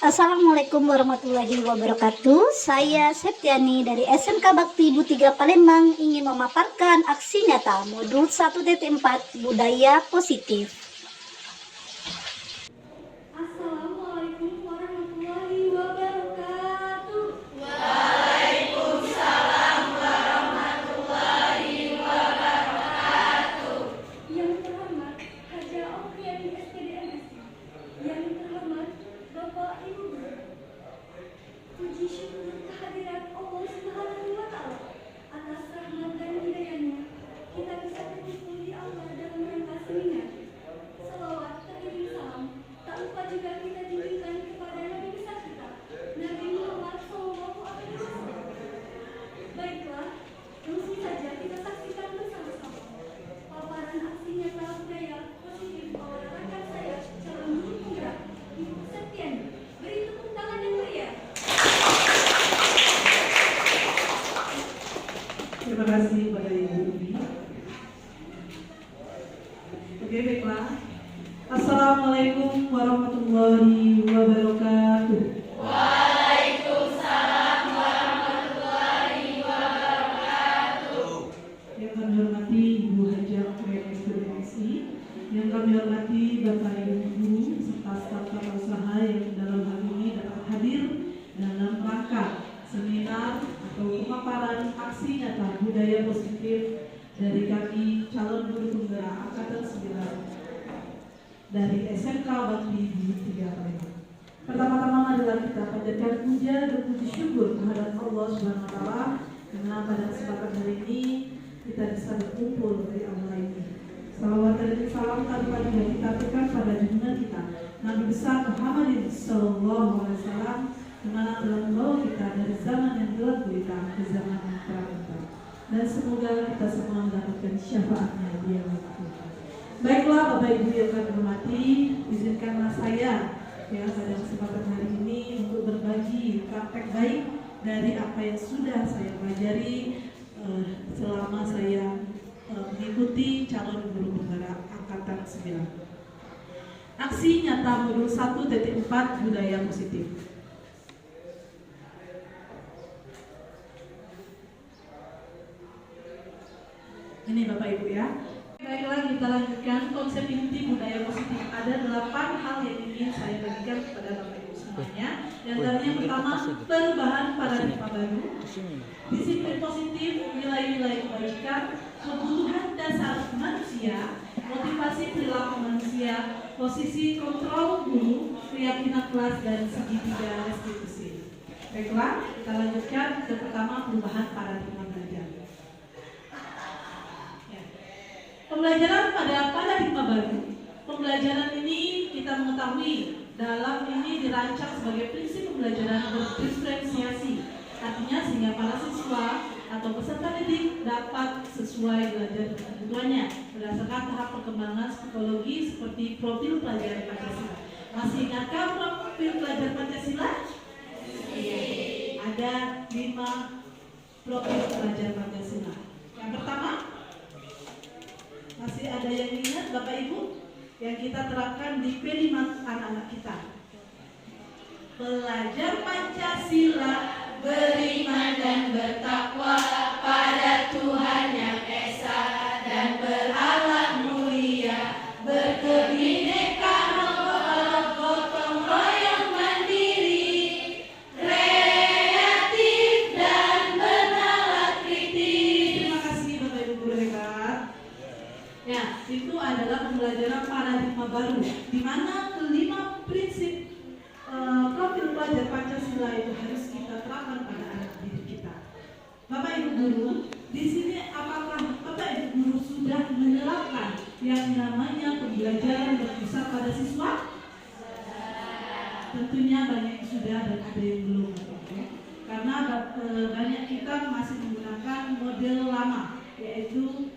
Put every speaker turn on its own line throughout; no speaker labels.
Assalamualaikum warahmatullahi wabarakatuh. Saya Septiani dari SMK Bakti Ibu 3 Palembang ingin memaparkan aksi nyata modul 1.4 budaya positif.
Assalamualaikum warahmatullahi wabarakatuh. Yang terhormat Haja Opriani SPDMSI. Yang terhormat Bapak Ibu Guru. Puji syukur kehadirat Allah Subhanahu wa Ta'ala atas rahmat dan hidayahnya. Kita bisa berkumpul di Allah dalam rangka seminar. Salawat teriring salam. Tak lupa juga kita tunjukkan kepada Nabi besar kita, Nabi Muhammad SAW. Baiklah, langsung saja kita saksikan bersama-sama paparan aksi nyata budaya positif oleh rekan saya, calon guru penggerak Ibu Septiani. Beri tepuk tangan yang meriah.
Terima kasih pada Ibu Umi. Oke, baiklah. Assalamualaikum warahmatullahi wabarakatuh. Yang kami hormati Ibu Haja Opriani SPDMSI, yang kami hormati Bapak Ibu Guru serta staf tata usaha yang dalam hal ini dapat hadir dalam rangka seminar atau pemaparan aksi nyata budaya positif dari kami calon guru penggerak angkatan 9 dari SMK Bakti Ibu 3 Palembang. Pertama-tama marilah kita panjatkan puja dan puji syukur kehadirat Allah Subhanahu wa Ta'ala karena pada kesempatan hari ini kita bisa berkumpul dari Allah ini. Salawat dan salam tanpa juga kita berikan pada junjungan kita Nabi besar Muhammad Sallallahu Alaihi Wasallam, dimana telah membawa kita dari zaman yang gelap gulita ke zaman yang terang. Dan semoga kita semua mendapatkan syafaatnya di akhirat. Baiklah Bapak Ibu yang kami hormati, izinkanlah saya pada kesempatan hari ini untuk berbagi praktek baik dari apa yang sudah saya pelajari selama saya mengikuti calon guru penggerak angkatan 9. Aksi nyata modul 1.4 budaya positif. Ini Bapak Ibu ya. Baiklah, kita lanjutkan konsep inti budaya positif. Ada 8 hal yang ingin saya bagikan kepada Bapak Ibu semuanya. Yang yang pertama, perubahan paradigma baru, disiplin positif, nilai-nilai kebajikan, kebutuhan dasar manusia, motivasi perilaku manusia, posisi kontrol guru, keyakinan kelas, dan segitiga restitusi. Baiklah, kita lanjutkan. Yang pertama, perubahan paradigma belajar. Pembelajaran pada paradigma baru. Pembelajaran ini kita mengetahui dalam ini dirancang sebagai prinsip pembelajaran berdiferensiasi. Artinya sehingga para siswa atau peserta didik dapat sesuai belajar kebutuhannya berdasarkan tahap perkembangan psikologi seperti profil pelajaran Pancasila. Masih ingatkah profil pelajaran Pancasila? Ada 5 profil pelajaran Pancasila. Yang pertama, masih ada yang ingat Bapak Ibu yang kita terapkan di P5 anak-anak kita? Belajar Pancasila,
beriman dan bertakwa pada Tuhan yang Esa dan berakhlak mulia, berkebinekaan gotong royong mandiri, kreatif dan bernalar kritis.
Terima kasih Bapak Ibu guru hebat. Ya, itu adalah pembelajaran paradigma baru, di mana kelima prinsip profil pelajar Pancasila itu harus kita terapkan pada anak didik kita. Bapak Ibu guru, di sini apakah Bapak Ibu guru sudah menerapkan yang namanya pembelajaran berpusat pada siswa? Tentunya banyak yang sudah dan ada yang belum. Karena banyak kita masih menggunakan model lama, yaitu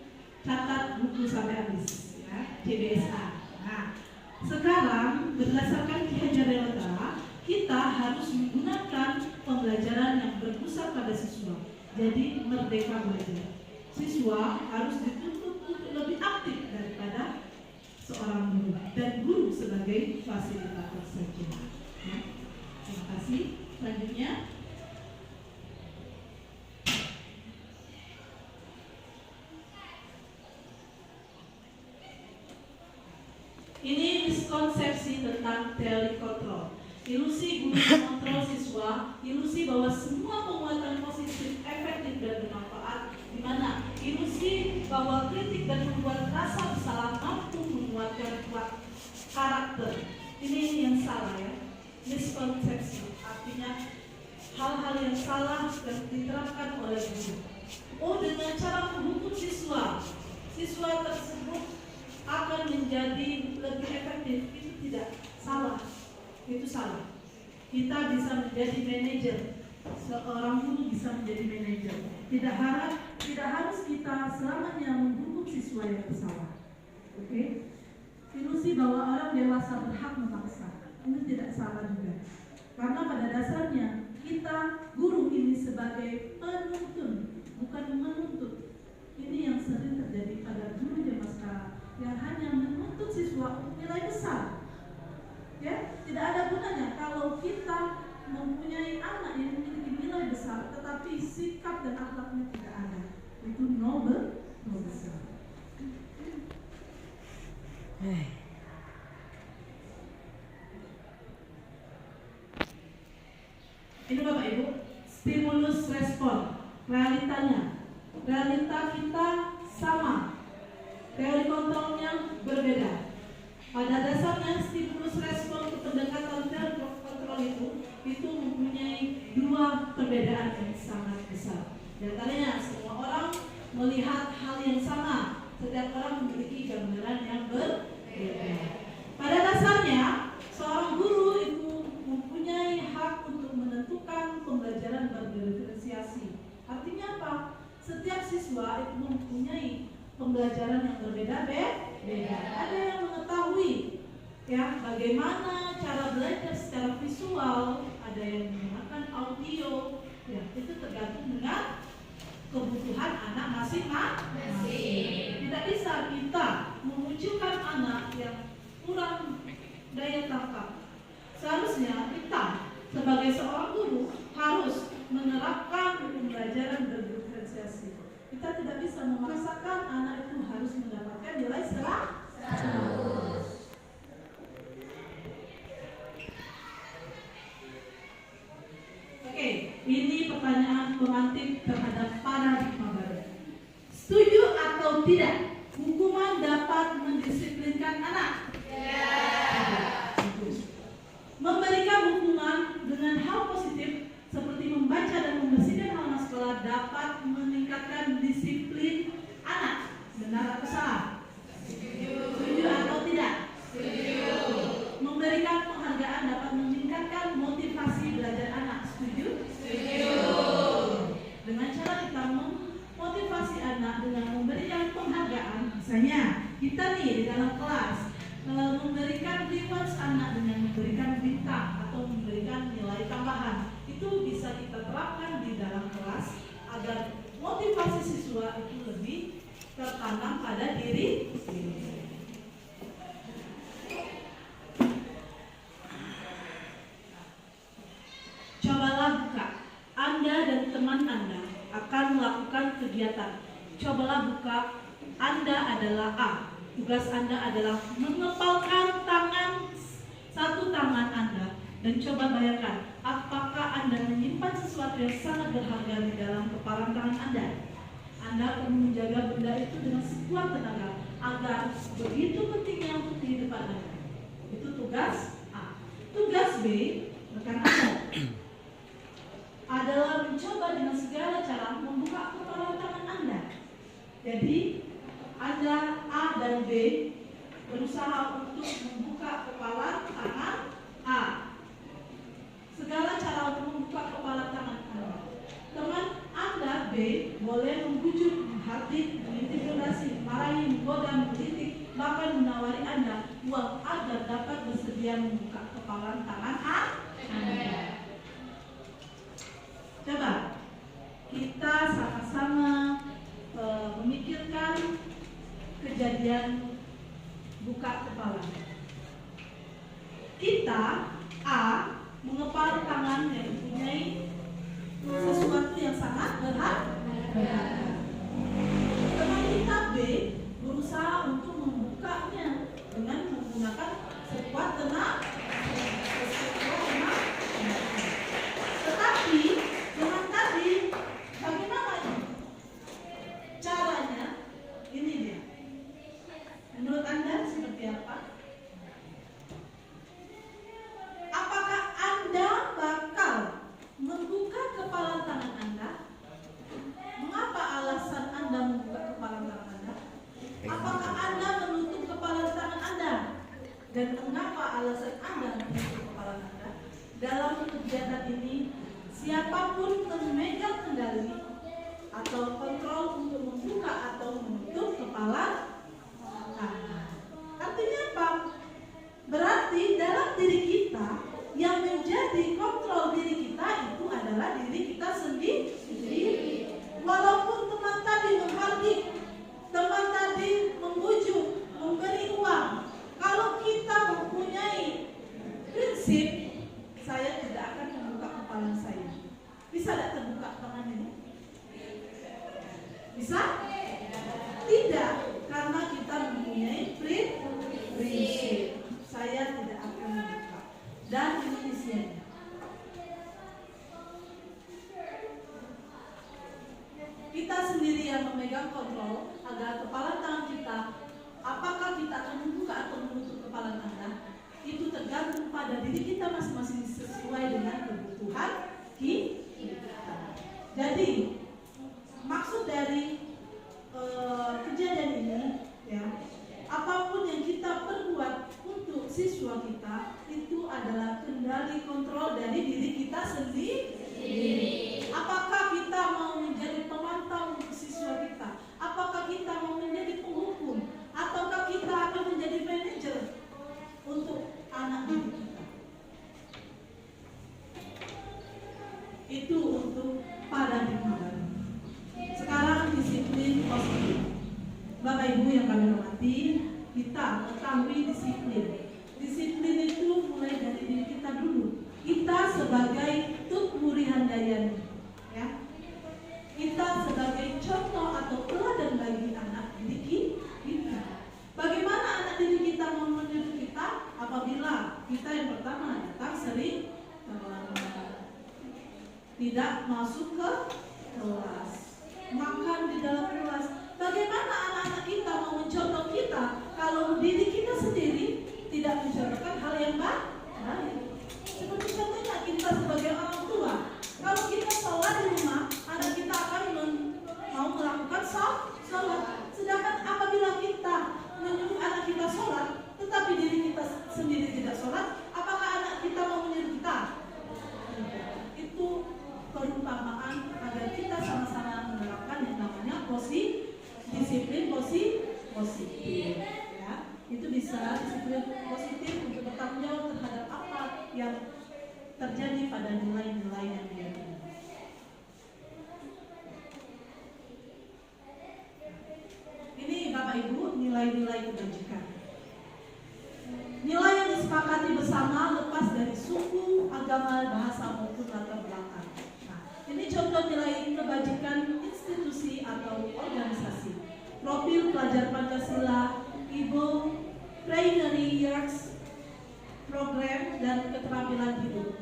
catat buku sampai habis, ya, CBSA. Nah, sekarang berdasarkan Ki Hajar Dewantara, kita harus menggunakan pembelajaran yang berpusat pada siswa. Jadi merdeka belajar. Siswa harus dituntut untuk lebih aktif daripada seorang guru dan guru sebagai fasilitator saja. Ya. miskonsepsi tentang teori kontrol. Ilusi guru mengontrol siswa, ilusi bahwa semua penguatan positif efektif dan bermanfaat, di mana ilusi bahwa kritik dan membuat rasa bersalah mampu menguatkan kuat karakter. Ini yang salah ya, miskonsepsi, artinya hal-hal yang salah yang diterapkan oleh guru. Oh, dengan cara menghukum siswa, siswa tersebut akan menjadi lebih efektif. Itu tidak salah. Itu salah. Kita bisa menjadi manajer. Seorang guru bisa menjadi manajer. Tidak harus kita selamanya menghukum siswa yang bersalah. Oke? Ilusi bahwa orang dewasa berhak memaksa. Ini tidak salah juga. Karena pada dasarnya kita guru ini sebagai penuntun, bukan menuntut. Ini yang sering terjadi pada guru zaman sekarang, yang hanya menuntut siswa nilai besar. Ya, tidak ada gunanya kalau kita mempunyai anak yang memiliki nilai besar, tetapi sikap dan akhlaknya tidak ada. Itu nobel besar. Ini Bapak Ibu, stimulus respon, realitanya. Realita kita sama, teori kontrolnya berbeda. Pada dasarnya stimulus respon ke pendekatan teori kontrol itu mempunyai dua perbedaan yang sangat besar. Di antaranya semua orang melihat hal yang sama, setiap orang memiliki gambaran yang berbeda. Pada dasarnya seorang guru itu mempunyai hak untuk menentukan pembelajaran berdiferensiasi. Artinya apa? Setiap siswa itu mempunyai pembelajaran yang berbeda-beda. Ada yang mengetahui ya bagaimana cara belajar secara visual, ada yang menggunakan audio. Ya, itu tergantung dengan kebutuhan anak masing-masing. Tidak bisa kita memunculkan anak yang kurang daya tangkap. Seharusnya kita sebagai seorang guru harus menerapkan pembelajaran berdiferensiasi. Kita tidak bisa memaksakan anak itu harus mendapatkan nilai 100. Oke, ini pertanyaan pemantik terhadap paradigma baru. Setuju atau tidak hukuman dapat mendisiplinkan anak? Memberikan hukuman dengan hal positif seperti membaca dan membersihkan halaman sekolah dapat meningkatkan disiplin anak. Benar atau salah? Setuju atau tidak? Setuju. Memberikan penghargaan dapat meningkatkan motivasi belajar anak. Setuju? Setuju. Dengan cara kita memotivasi anak dengan memberikan penghargaan, misalnya kita nih di dalam kelas memberikan rewards anak dengan memberikan bintang atau memberikan nilai tambahan, itu bisa kita terapkan di dalam kelas agar motivasi siswa itu lebih tertanam pada diri sendiri. Cobalah buka. Anda dan teman Anda akan melakukan kegiatan. Cobalah buka. Anda adalah A. Tugas Anda adalah mengepalkan satu tangan Anda dan coba bayangkan apakah Anda menyimpan sesuatu yang sangat berharga di dalam kepalan tangan Anda. Anda perlu menjaga benda itu dengan sekuat tenaga agar begitu pentingnya untuk kehidupan Anda. Itu tugas A. Tugas B, rekan Anda adalah mencoba dengan segala cara membuka kepalan tangan Anda. Jadi Anda A dan B berusaha untuk membuka kepala tangan A. Segala cara untuk membuka kepala tangan Anda. Teman Anda B boleh membujuk, menghardik, mengintimidasi, marahi, menggoda, mengkritik, bahkan menawari Anda uang agar dapat bersedia membuka kepala tangan Anda. Coba kita sama-sama memikirkan kejadian buka kepala. Kita A mengepal tangan yang mempunyai sesuatu yang sangat berharga. kegiatan ini, siapapun memegang kendali atau kontrol untuk membuka atau menutup kepala tangan. Artinya apa? Berarti dalam diri kita yang menjadi kontrol diri kita itu adalah diri kita sendiri. Walaupun teman tadi menghardik, teman tadi membujuk, memberi uang, kalau kita mempunyai prinsip, saya tidak akan membuka kepala saya. Bisa tidak terbuka tangannya? Bisa? Tidak, karena kita mempunyai prinsip. Saya tidak akan membuka. Dan ini isinya. Kita sendiri yang memegang kontrol agar kepala tangan kita, apakah kita akan membuka atau menutup kepala tangan, itu tergantung pada diri kita masing-masing sesuai dengan kebutuhan kita. Jadi maksud dari kejadian ini, ya, apapun yang kita perbuat untuk siswa kita itu adalah kendali kontrol dari diri kita sendiri. Apakah kita mau menjadi pemantau untuk siswa kita? Apakah kita mau menjadi penghukum? Ataukah kita akan menjadi manajer untuk anak didik kita? Itu untuk paradigma baru. Sekarang disiplin positif. Bapak Ibu yang kami hormati, kita mengetahui disiplin. Disiplin itu mulai dari diri kita dulu. Kita sebagai Tutmuri Handayani, ya, kita sebagai contoh atau teladan bagi anak didik kita. Bagaimana anak didik kita mau meniru kita apabila kita yang pertama datang sering tidak masuk ke kelas, makan di dalam kelas. Bagaimana anak-anak kita mau mencontoh kita kalau diri kita sendiri tidak mencontohkan hal yang baik? Seperti contohnya kita sebagai orang tua, kalau kita sholat di rumah, anak kita akan mau melakukan sholat. Sedangkan apabila kita menyuruh anak kita sholat, tetapi diri kita sendiri tidak sholat, apakah anak kita mau meniru kita? Itu perumpamaan agar kita sama-sama menerapkan yang namanya disiplin positif. Ya, itu bisa disiplin positif untuk bertanggung jawab terhadap apa yang terjadi pada nilai-nilai yang dia punya. Ini Bapak Ibu nilai-nilai kebajikan. Nilai yang disepakati bersama lepas dari suku, agama, bahasa maupun latar belakang. Nah, ini contoh nilai kebajikan institusi atau organisasi. Profil pelajar Pancasila, Ibu Primary Years Program dan keterampilan hidup.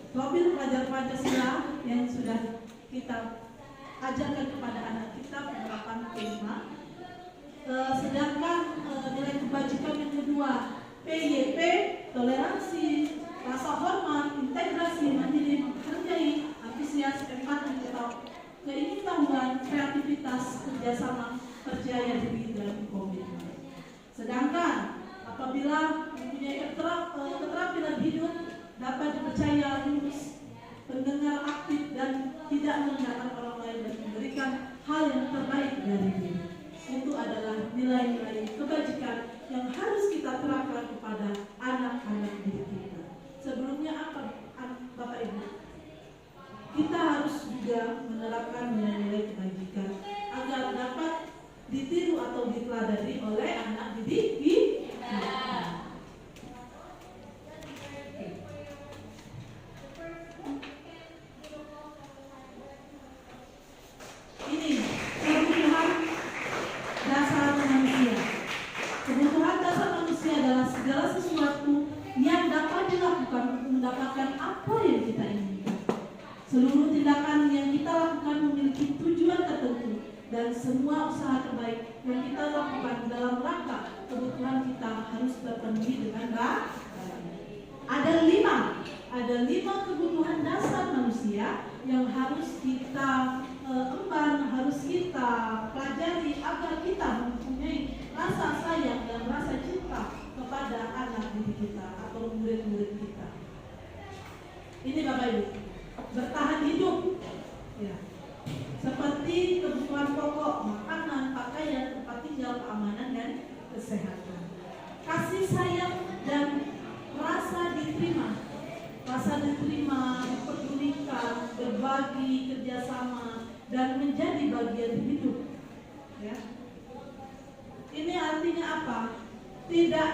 Profil pelajar Pancasila yang sudah kita ajarkan kepada anak kita penerapan kelima. Sedangkan nilai kebajikan yang kedua, PYP, toleransi, rasa hormat, integrasi, mandiri, menghargai, antusias, empati, keingintahuan, kreativitas, kerjasama, percaya diri, dan komitmen. Sedangkan apabila mempunyai keterampilan hidup, dapat dipercaya lurus, pendengar aktif, dan tidak merendahkan orang lain dan memberikan hal yang terbaik dari diri. Itu adalah nilai-nilai kebajikan yang harus kita terapkan kepada anak-anak didik kita. Sebelumnya apa, Bapak Ibu? Kita harus juga menerapkan nilai-nilai kebajikan agar dapat ditiru atau diteladani oleh anak didik kita. Ini kebutuhan dasar manusia. Kebutuhan dasar manusia adalah segala sesuatu yang dapat dilakukan untuk mendapatkan apa yang kita inginkan. Seluruh tindakan yang kita lakukan memiliki tujuan tertentu dan semua usaha terbaik yang kita lakukan dalam rangka kebutuhan kita harus terpenuhi dengan baik. Ada lima kebutuhan dasar manusia yang harus kita emban, harus kita pelajari agar kita mempunyai rasa sayang dan rasa cinta kepada anak didik kita atau murid-murid kita. Ini Bapak Ibu, bertahan hidup. Ya. Seperti kebutuhan pokok, makanan, pakaian, tempat tinggal, keamanan dan kesehatan. Kasih sayang dan rasa diterima, dipedulikan, berbagi, kerjasama, dan menjadi bagian hidup. Ya. Ini artinya apa? Tidak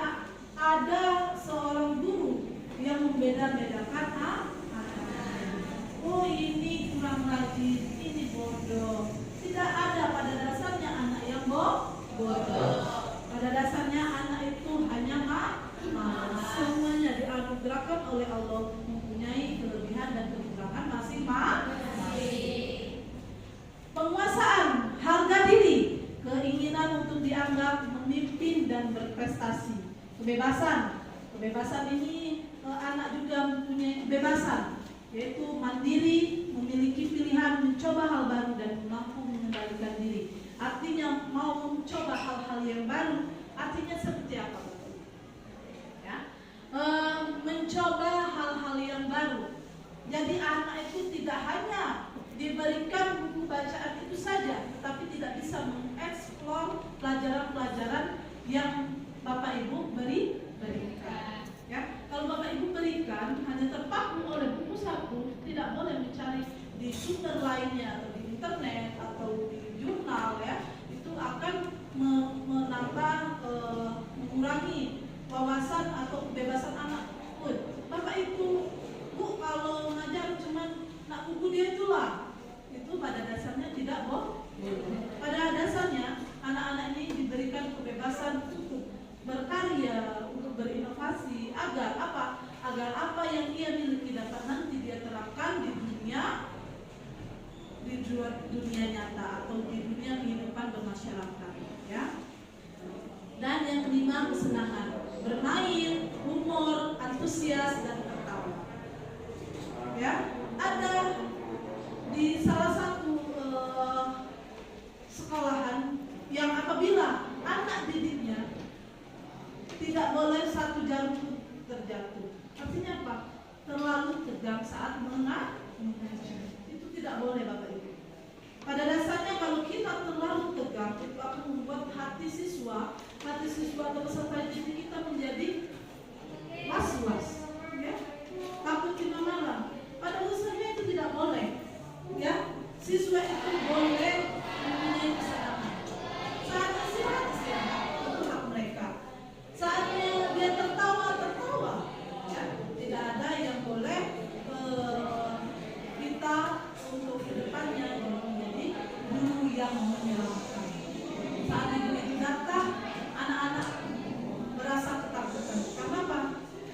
ada seorang guru yang membeda-bedakan anak-anaknya. Oh, ini kurang rajin, ini bodoh. Tidak ada, pada dasarnya anak yang bodoh. Pada dasarnya anak itu hanya malas. Semuanya dianugerahkan oleh Allah, mempunyai kelebihan dan kekurangan masing-masing. Penguasaan harga diri, keinginan untuk dianggap memimpin dan berprestasi. Kebebasan ini anak juga mempunyai kebebasan, yaitu mandiri, memiliki pilihan, mencoba hal baru dan mampu mengendalikan diri. Artinya mau mencoba hal-hal yang baru, artinya seperti apa? Ya, mencoba hal-hal yang baru. Jadi anak itu tidak hanya diberikan buku bacaan itu saja, tetapi tidak bisa mengeksplor pelajaran-pelajaran yang Bapak Ibu berikan. Ya, kalau Bapak Ibu berikan hanya terpaku oleh buku saku, tidak boleh mencari di sumber lainnya atau di internet atau di jurnal, ya, itu akan menambah mengurangi wawasan atau kebebasan anak. Bapak Ibu, Bu, kalau ngajar cuma nak buku dia itulah, itu pada dasarnya tidak pada dasarnya anak-anak ini diberikan kebebasan untuk berkarya, untuk berinovasi, agar apa yang ia miliki dapat nanti dia terapkan di dunia nyata atau di dunia kehidupan bermasyarakat, ya. Dan yang kelima, kesenangan, bermain, humor, antusias dan tertawa. Ya, ada di salah satu sekolahan yang apabila anak didiknya tidak boleh satu jarum terjatuh. Artinya apa? Terlalu tegang saat mengajar. Itu tidak boleh, Bapak Ibu. Pada dasarnya kalau kita terlalu tegang, itu akan membuat hati siswa atau peserta didik kita menjadi was-was, ya, takut kena marah. Pada dasarnya itu tidak boleh, ya. Siswa itu boleh mempunyai kesenangan. Saatnya istirahat, itu hak mereka. Saatnya dia tertawa, ya. Tidak ada yang boleh kita untuk kedepannya menjadi guru yang menyalahkan. Saat itu datang, anak-anak merasa ketakutan. Karena apa?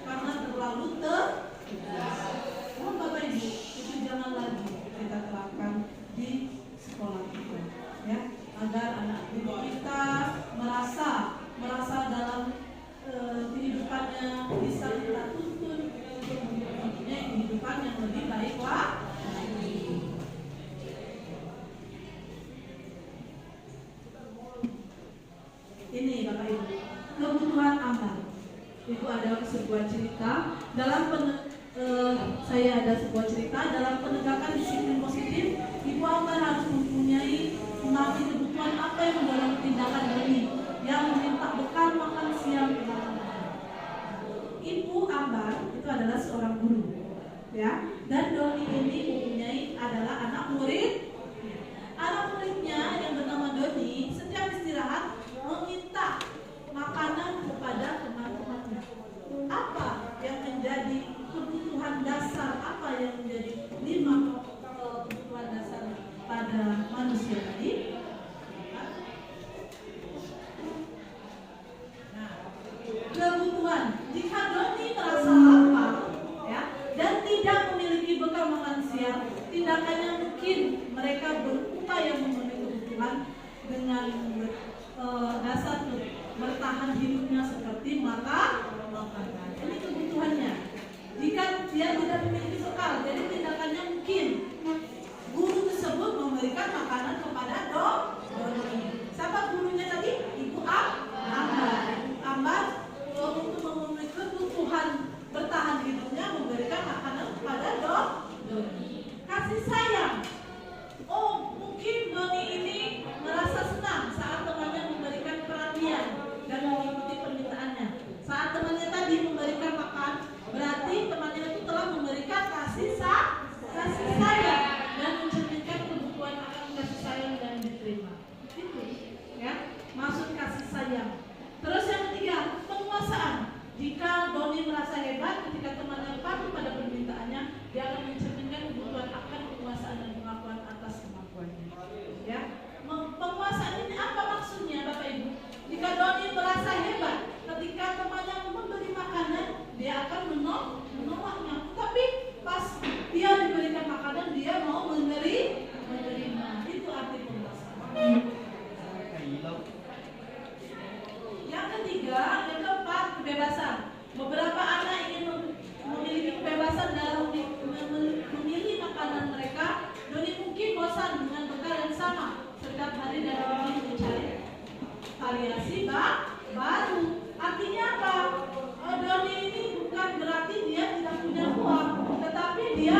Karena terlalu tegas. Bapak Ibu, itu jangan lagi kita terapkan di sekolah kita, ya, agar anak didik kita merasa dalam kehidupannya bisa kita tuntun untuk mempunyai kehidupan yang lebih baik lagi. Ini Bapak Ibu, kebutuhan amal. Itu ada sebuah cerita dalam saya ada sebuah cerita dalam penegakan disiplin positif. Ibu Ambar harus mempunyai kebutuhan apa yang dalam tindakan Doni yang meminta bekal makan siang ke anak-anak. Ibu Ambar itu adalah seorang guru, ya, dan Doni ini mempunyai adalah anak murid. Anak muridnya yang bernama Doni setiap istirahat meminta makanan kepada teman-temannya. Apa yang menjadi kebutuhan dasar, apa yang menjadi 5 kebutuhan dasar pada manusia tadi? Nah, kebutuhan. Jika Doni merasa lapar, ya, dan tidak memiliki bekal makan siang, tindakannya mungkin mereka berupaya memenuhi kebutuhan dengan dasar bertahan hidupnya seperti makanan. Ini kebutuhannya. Jika dia tidak memiliki bekal, jadi tindakannya mungkin guru tersebut memberikan makanan kepada Doni. Siapa gurunya tadi? Ibu Ambar. Ibu Ambar untuk memenuhi kebutuhan bertahan hidupnya memberikan makanan kepada Doni. dia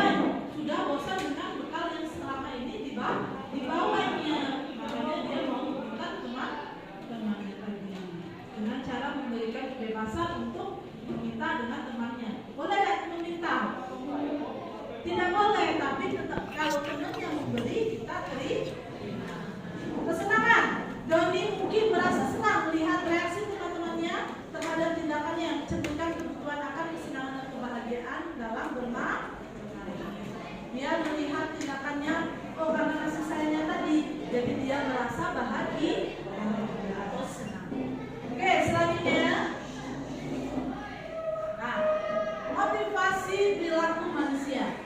sudah bosan dengan bekal yang selama ini dibawanya, makanya dia mau menemukan temannya tadi dengan cara memberikan kebebasan untuk meminta dengan temannya. Boleh tidak meminta? Tidak boleh, tapi tetap kalau temannya memberi kita terima. Kesenangan. Doni mungkin merasa senang melihat reaksi teman-temannya terhadap tindakannya yang mencerminkan kebutuhan akan kesenangan dan kebahagiaan dalam bermain. Dia melihat tindakannya, oh karena kasih sayangnya tadi, jadi dia merasa bahagia atau senang. Oke, selanjutnya. Nah, motivasi perilaku manusia.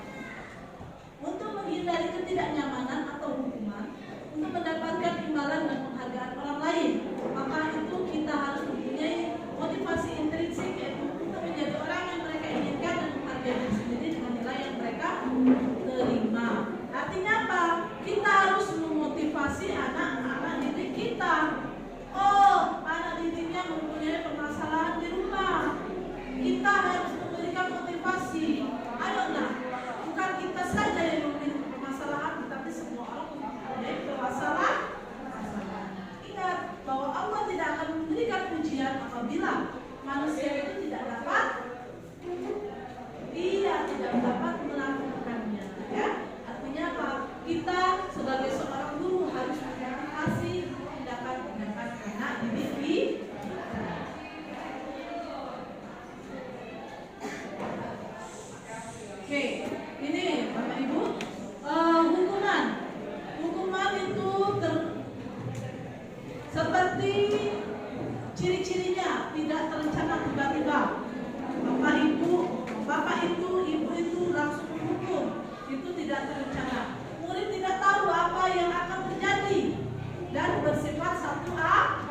Untuk menghindari ketidaknyamanan atau hukuman, untuk mendapatkan imbalan dan penghargaan orang lain, maka itu kita harus mempunyai motivasi intrinsik, yaitu untuk menjadi orang yang mereka inginkan dan menghargai diri sendiri dengan nilai yang mereka terima. Artinya apa? Kita harus memotivasi anak-anak didik kita. Oh, anak didiknya mempunyai permasalahan di rumah, kita harus memberikan motivasi. Ayo nah, bukan kita saja yang memiliki permasalahan, tetapi semua orang mempunyai permasalahan. Ingat bahwa Allah tidak akan memberikan ujian apabila manusia itu tidak dapat melakukannya. Ya, artinya apa? Kita sebagai seorang guru harus memotivasi tindakan-tindakan anak didik kita. Oke, ini Bapak Ibu, hukuman itu seperti ciri-cirinya tidak terencana tiba-tiba. Bapak itu, ibu itu langsung menghukum, itu tidak terencana. Murid tidak tahu apa yang akan terjadi dan bersifat satu arah.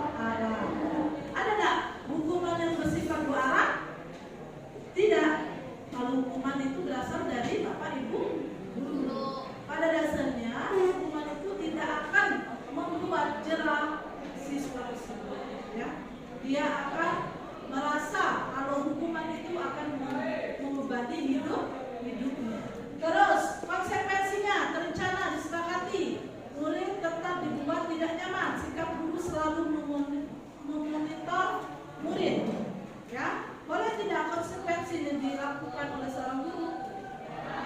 Ada nggak hukuman yang bersifat dua arah? Tidak. Kalau hukuman itu berasal dari Bapak Ibu guru. Pada dasarnya hukuman itu tidak akan membuat jerah siswa tersebut. Ya. Dia akan merasa kalau hukuman itu akan membebani hidupnya. Terus konsekuensinya terencana disepakati. Murid tetap dibuat tidak nyaman. Sikap guru selalu memonitor murid. Ya. Boleh tidak konsekuensi yang dilakukan oleh seorang guru?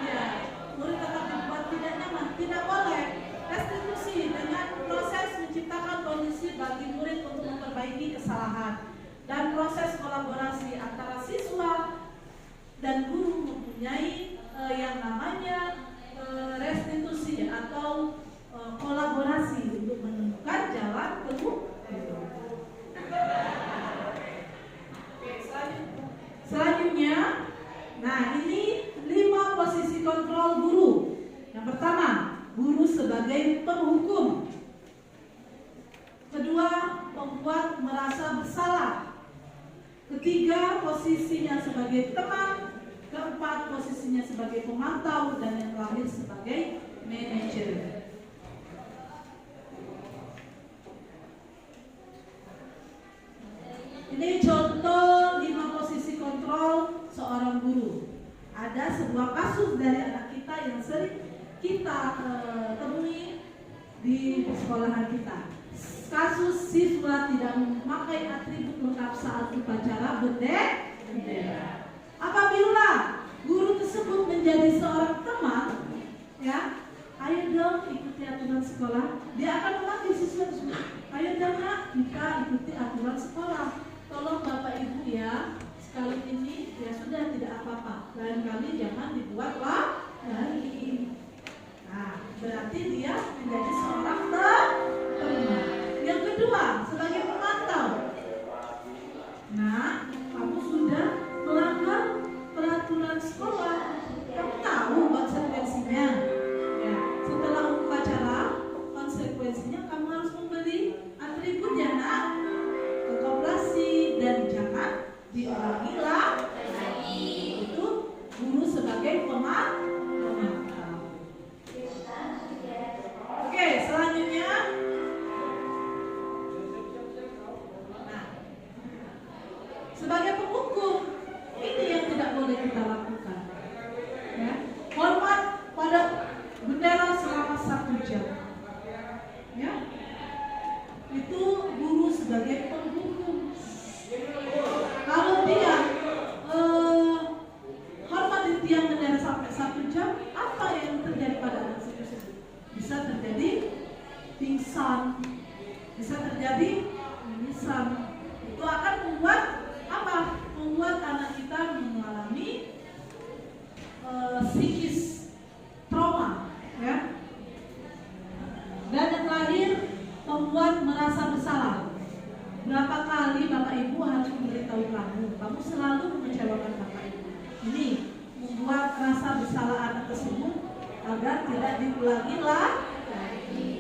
Ya, murid tetap dibuat tidak nyaman. Tidak boleh. Restitusi dengan proses menciptakan kondisi bagi murid untuk memperbaiki kesalahan dan proses kolaborasi antara siswa dan guru mempunyai yang namanya restitusi atau kolaborasi untuk menemukan jalan keluar. Selanjutnya, nah ini 5 posisi kontrol guru. Yang pertama, guru sebagai penghukum. Kedua, membuat merasa bersalah. Ketiga, posisinya sebagai teman. Keempat, posisinya sebagai pemantau. Dan yang terakhir sebagai manajer. Ini contoh 5 posisi kontrol seorang guru. Ada sebuah kasus dari anak kita yang sering kita temui di sekolahan kita. Kasus siswa tidak memakai atribut lengkap saat upacara bendera. Apabila guru tersebut menjadi seorang teman, ya, ayo dong ikuti aturan sekolah. Dia akan memanggil siswa tersebut. Ayo dong nak, kita ikuti aturan sekolah. Tolong Bapak Ibu ya, sekali ini ya sudah tidak apa-apa. Lain kali jangan dibuat lagi. Nah, berarti dia menjadi seorang teman. Yang kedua, sebagai pemantau. Nah, kamu sudah melanggar peraturan sekolah. Kamu tahu konsekuensinya. Ya, setelah upacara, konsekuensinya kamu harus membeli atribut ya nak. Koperasi dan jangan diulangi lagi. Itu guru sebagai pemantau. ada bendera selama 1 jam. Ya, itu guru sebagai penghukum. Kalau dia hormat di tiang bendera sampai 1 jam, apa yang terjadi pada anak tersebut? Bisa terjadi pingsan, bisa terjadi mimisan. Itu akan membuat apa? Membuat anak kita mengalami psikis trauma, ya. Dan yang terakhir, membuat merasa bersalah. Berapa kali Bapak Ibu harus memberitahu kamu selalu mengecewakan Bapak Ibu. Ini membuat rasa bersalah anak tersebut agar tidak diulangi lagi.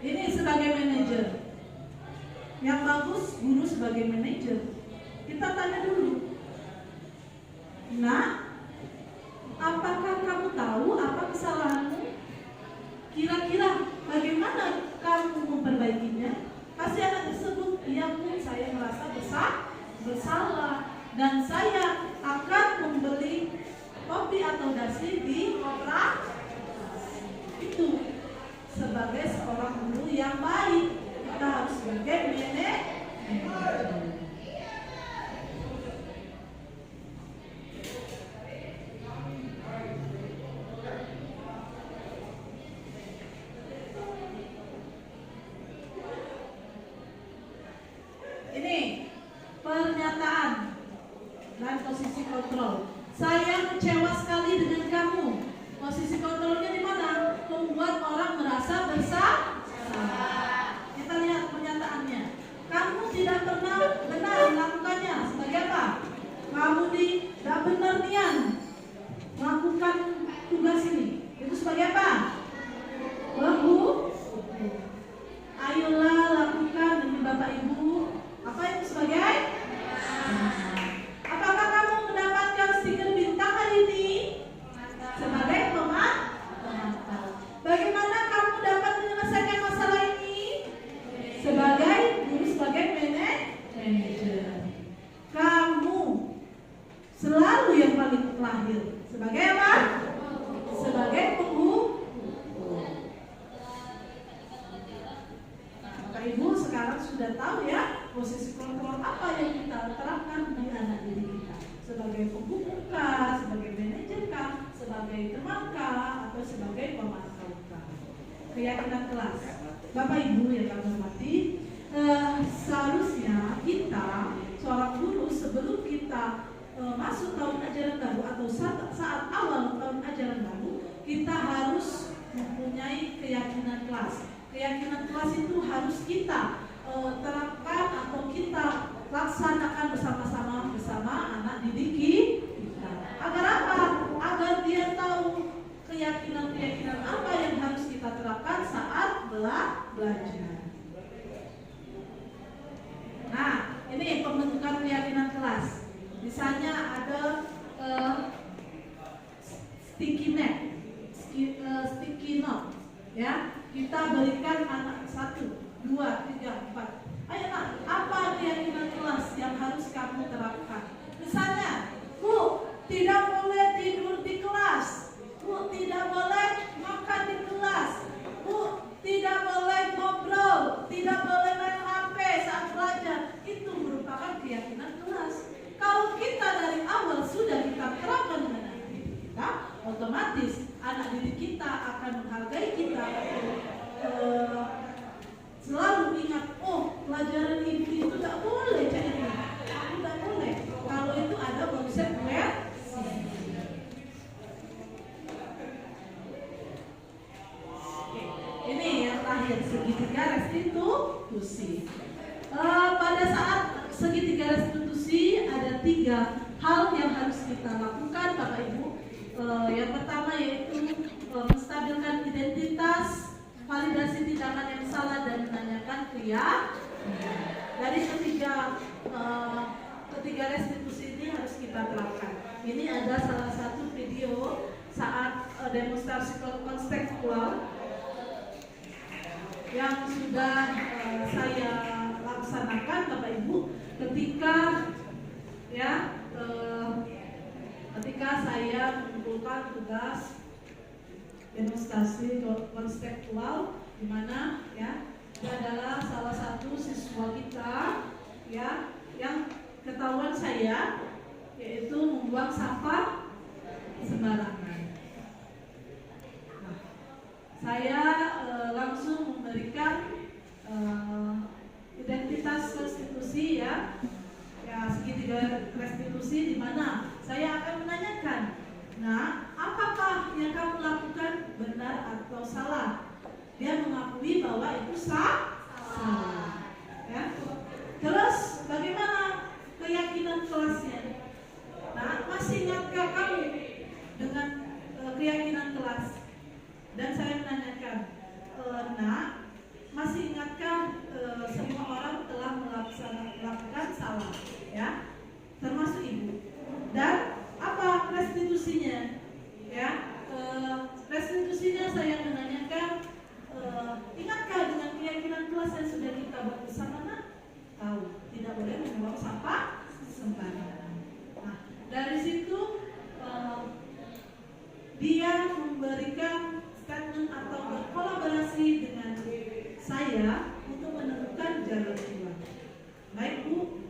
Ini sebagai manajer. Yang bagus guru sebagai manajer. Kita tanya dulu. Nah, apakah kamu tahu apa kesalahanmu? Kira-kira bagaimana kamu memperbaikinya? Kasih anak tersebut, iya Bu, saya merasa bersalah dan saya akan membeli kopi atau dasi di koperasi. Itu sebagai seorang guru yang baik, kita harus sebagai manajer. Ini pernyataan dan posisi kontrol. Saya kecewa sekali dengan kamu. Posisi kontrolnya di mana? Membuat orang merasa bersalah. Kita lihat pernyataannya. Kamu tidak pernah benar melakukannya. Sebagai apa? Kamu tidak benar nian melakukan tugas ini. Itu sebagai apa? Ayolah lakukan demi Bapak Ibu. Apa itu sebagai? Apakah kamu mendapatkan stiker bintang hari ini? Sebagai pemantau. Bagaimana kamu dapat menyelesaikan masalah ini? Sebagai guru, sebagai manajer. Kamu selalu yang paling lahir. Sebagai apa? Sebagai penghukum. Bapak Ibu sekarang sudah tahu ya posisi kontrol apa yang kita terapkan di anak didik kita. Sebagai penghukum kah, sebagai manajer kah, sebagai teman kah, atau sebagai pemantau kah. Keyakinan kelas. Bapak Ibu yang kami hormati, seharusnya kita seorang guru sebelum kita masuk tahun ajaran baru atau saat awal tahun ajaran baru, kita harus mempunyai keyakinan kelas. Keyakinan kelas itu harus kita terapkan atau kita laksanakan bersama anak didik kita. Agar apa? Agar dia tahu keyakinan apa yang harus kita terapkan saat belajar. Nah, ini pembentukan keyakinan kelas. Misalnya ada sticky note, ya. Kita berikan anak 1, 2, 3, 4. Ayo nak, apa keyakinan kelas yang harus kamu terapkan? Misalnya, Bu, tidak boleh tidur di kelas. Bu, tidak boleh makan di kelas. Bu, tidak boleh ngobrol, tidak boleh main HP saat belajar. Itu merupakan keyakinan kelas. Kalau kita dari awal sudah kita terapkan dengan anak didik kita, otomatis anak didik kita akan menghargai kita. Selalu ingat, oh pelajaran itu tidak boleh jadi tidak boleh. Kalau itu ada konsekuensi. Ini yang terakhir, segitiga restitusi. Pada saat segitiga restitusi ada 3 hal yang harus kita lakukan, Bapak Ibu. Yang pertama yaitu menstabilkan identitas, validasi tindakan yang salah, dan menanyakan dari ketiga restitusi ini harus kita terapkan. Ini ada salah satu video saat demonstrasi kontekstual yang sudah saya laksanakan, Bapak Ibu, ketika ya, ketika saya mengumpulkan tugas demonstrasi konseptual, di mana ya dia adalah salah satu siswa kita ya yang ketahuan saya yaitu membuang sampah sembarangan. Nah, saya langsung memberikan identitas restitusi ya segitiga restitusi, di mana saya akan menanyakan, nah apakah yang kamu lakukan benar atau salah? Dia mengakui bahwa itu salah ya. Terus bagaimana keyakinan kelasnya? Nah, masih ingatkah kamu dengan keyakinan kelas? Dan saya menanyakan, nah masih ingatkah semua orang telah melakukan salah ya, termasuk ibu? Dan apa restitusinya ya? Restitusinya saya menanyakan, ingatkah dengan keyakinan kelas yang sudah kita buat bersama? Nah, tahu tidak boleh membuang sampah sembarangan. Nah, dari situ dia memberikan statement atau berkolaborasi dengan saya untuk menemukan jalan keluar. Baik Bu,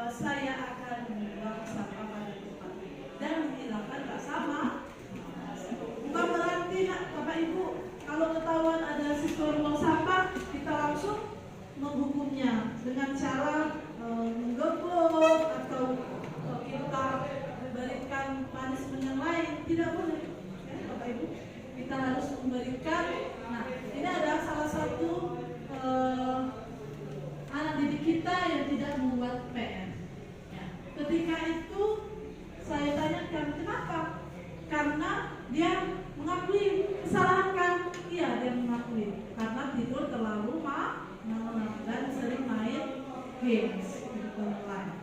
saya akan membuang sampah pada tempat dan menghilangkan tak sama. Bukan berarti Bapak Ibu kalau ketahuan ada siswa buang sampah kita langsung menghukumnya dengan cara menggebuk atau kita memberikan punishment yang lain. Tidak boleh ya, Bapak Ibu. Kita harus memberikan. Nah, ini adalah salah satu anak didik kita yang tidak membuat PR ya. Ketika itu saya tanyakan kenapa, karena dia mengakui kesalahan kan? Iya, dia mengakui karena tidur terlalu malam dan sering main games online.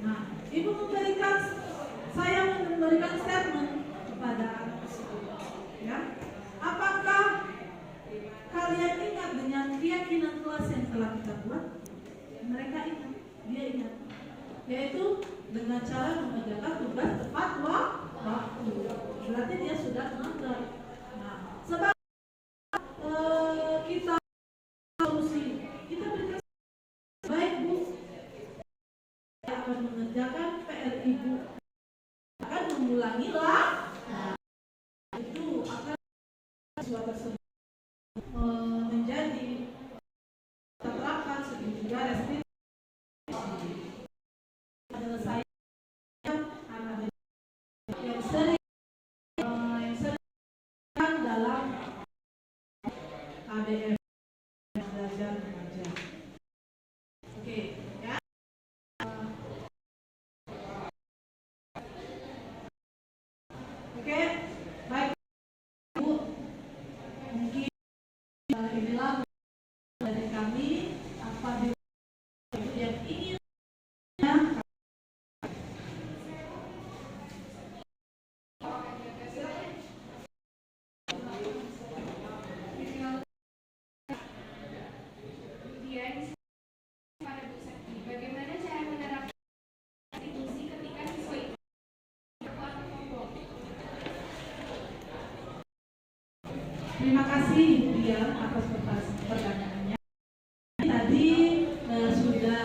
Nah, ibu saya memberikan statement kepada anak tersebut ya. Apakah kalian ingat dengan keyakinan kelas yang telah kita buat? Mereka ingat, dia ingat, yaitu dengan cara mengerjakan tugas tepat waktu. Berarti dia sudah melanggar. Nah, sebab kita solusi, kita berikan baik Bu, akan mengerjakan PR ibu, akan mengulangi lah. Nah, itu akan sesuatu tersebut menjadi terapkan juga restitusi. Saya anak yang sering dalam KBM belajar mengajar. Oke, ya. Oke, baik Bu, mungkin inilah dari kami apa yang ingin
pada Bu Sakti, bagaimana cara menerapkan restitusi ketika siswa itu berkeluarga kelompok?
Terima kasih Dian atas pertanyaannya. Tadi sudah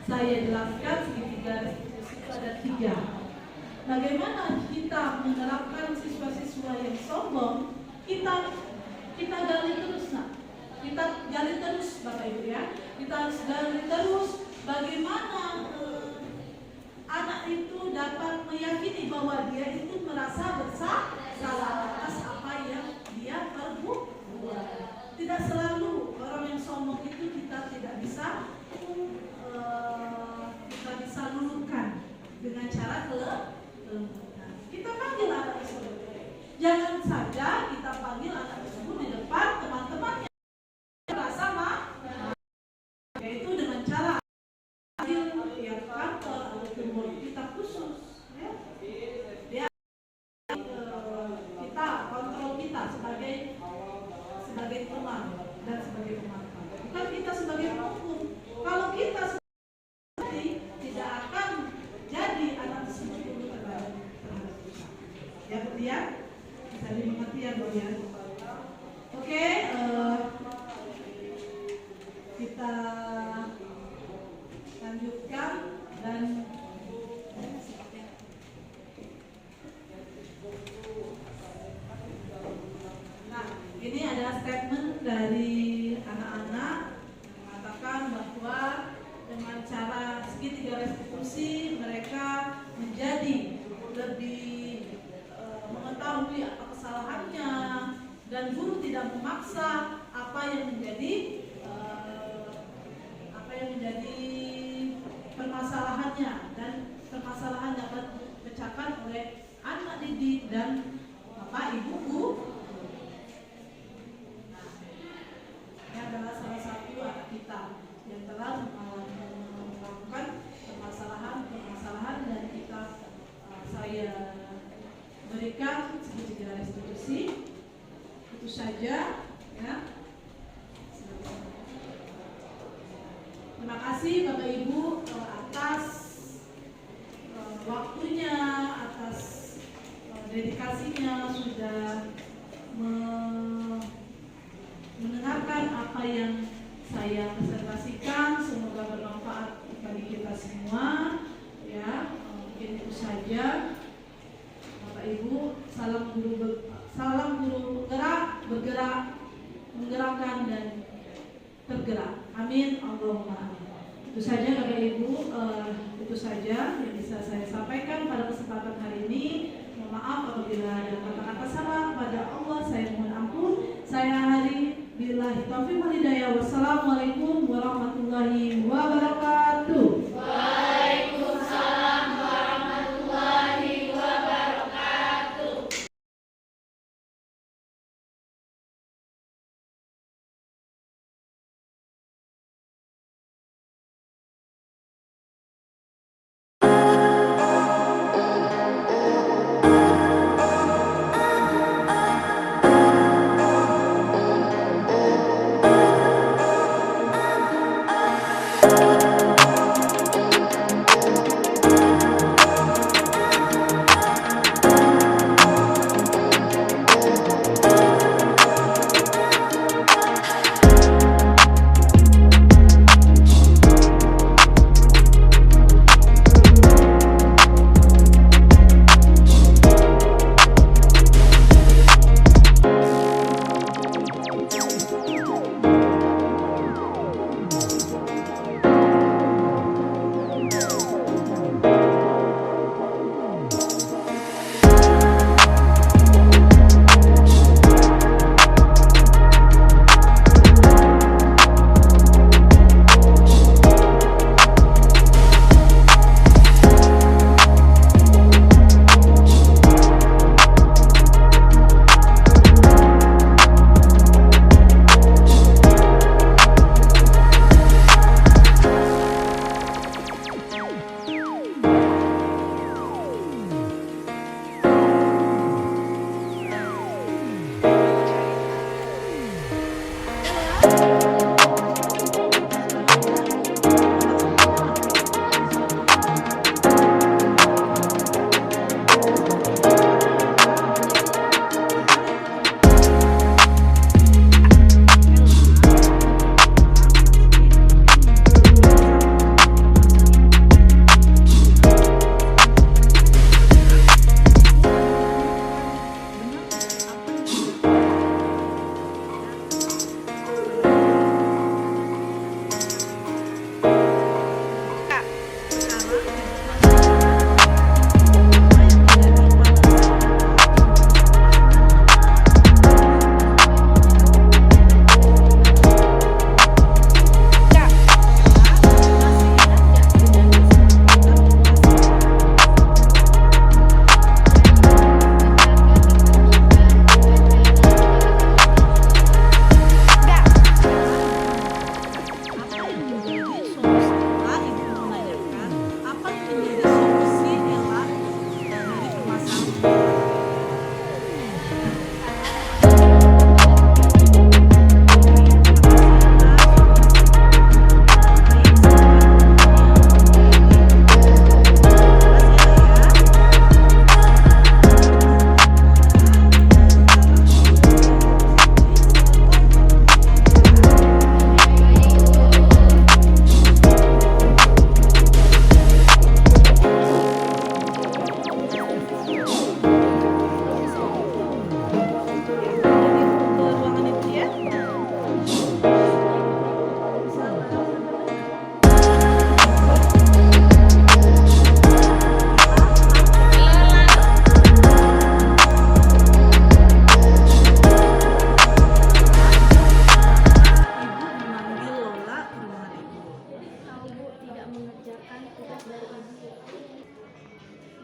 saya jelaskan segitiga restitusi itu ada 3. Bagaimana kita menerapkan siswa-siswa yang sombong? Kita gali terus, nah. Kita gali terus Bapak Ibu ya. Kita harus gali terus bagaimana anak itu dapat meyakini bahwa dia itu merasa bersalah atas apa yang dia perbuat. Tidak selalu orang yang sombong itu kita bisa luluhkan dengan cara kelembutan. Kita panggil anak tersebut. Jangan saja kita panggil anak tersebut di depan teman-temannya. Yaitu dengan cara yang kantor ataupun murid kita khusus ya. Kita kontrol kita sebagai teman dan sebagai pemantau, bukan kita sebagai penghukum. Kalau kita tidak akan Ya Bu Tia, bisa dimengerti ya Bu ya. Oke, kita lanjutkan dan nah ini adalah statement dari anak-anak yang mengatakan bahwa dengan cara segitiga restitusi mereka menjadi lebih mengetahui apa kesalahannya dan guru tidak memaksa apa yang menjadi permasalahannya, dan permasalahan dapat dipecahkan oleh anak didik dan bapak ibu guru. Nah, ini adalah salah satu anak kita yang telah melakukan permasalahan dan kita saya berikan segitiga restitusi. Itu saja ya. Terima kasih Bapak Ibu atas waktunya, atas dedikasinya sudah mendengarkan apa yang saya presentasikan. Semoga bermanfaat bagi kita semua ya. Mungkin itu saja Bapak Ibu. Salam guru bergerak, menggerakkan dan tergerak. Amin, Allahumma amin. Itu saja Bapak Ibu, itu saja yang bisa saya sampaikan pada kesempatan hari ini. Mohon maaf apabila ada kata-kata salah, pada Allah saya mohon ampun. Saya Hari billahi taufiq wal hidayah. Wassalamualaikum warahmatullahi wabarakatuh.
Waalaikumsalam warahmatullahi wabarakatuh.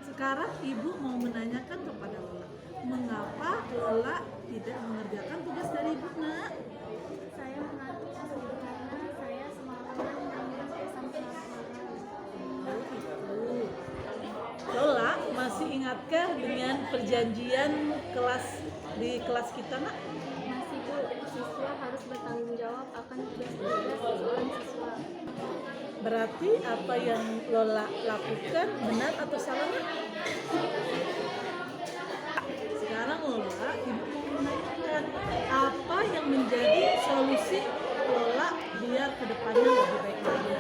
Sekarang Ibu mau menanyakan kepada Lola, mengapa Lola tidak mengerjakan tugas dari Ibu, Nak?
Saya mengantuk karena saya semalaman nangis sampai malam.
Lola masih ingatkah dengan perjanjian di kelas kita, Nak?
Masih Bu, siswa harus bertanggung jawab akan tugas-tugas seorang siswa.
Berarti apa yang Lola lakukan benar atau salah, Nak? Sekarang Lola, Ibu mau menanyakan apa yang menjadi solusi Lola biar kedepannya lebih baik lagi.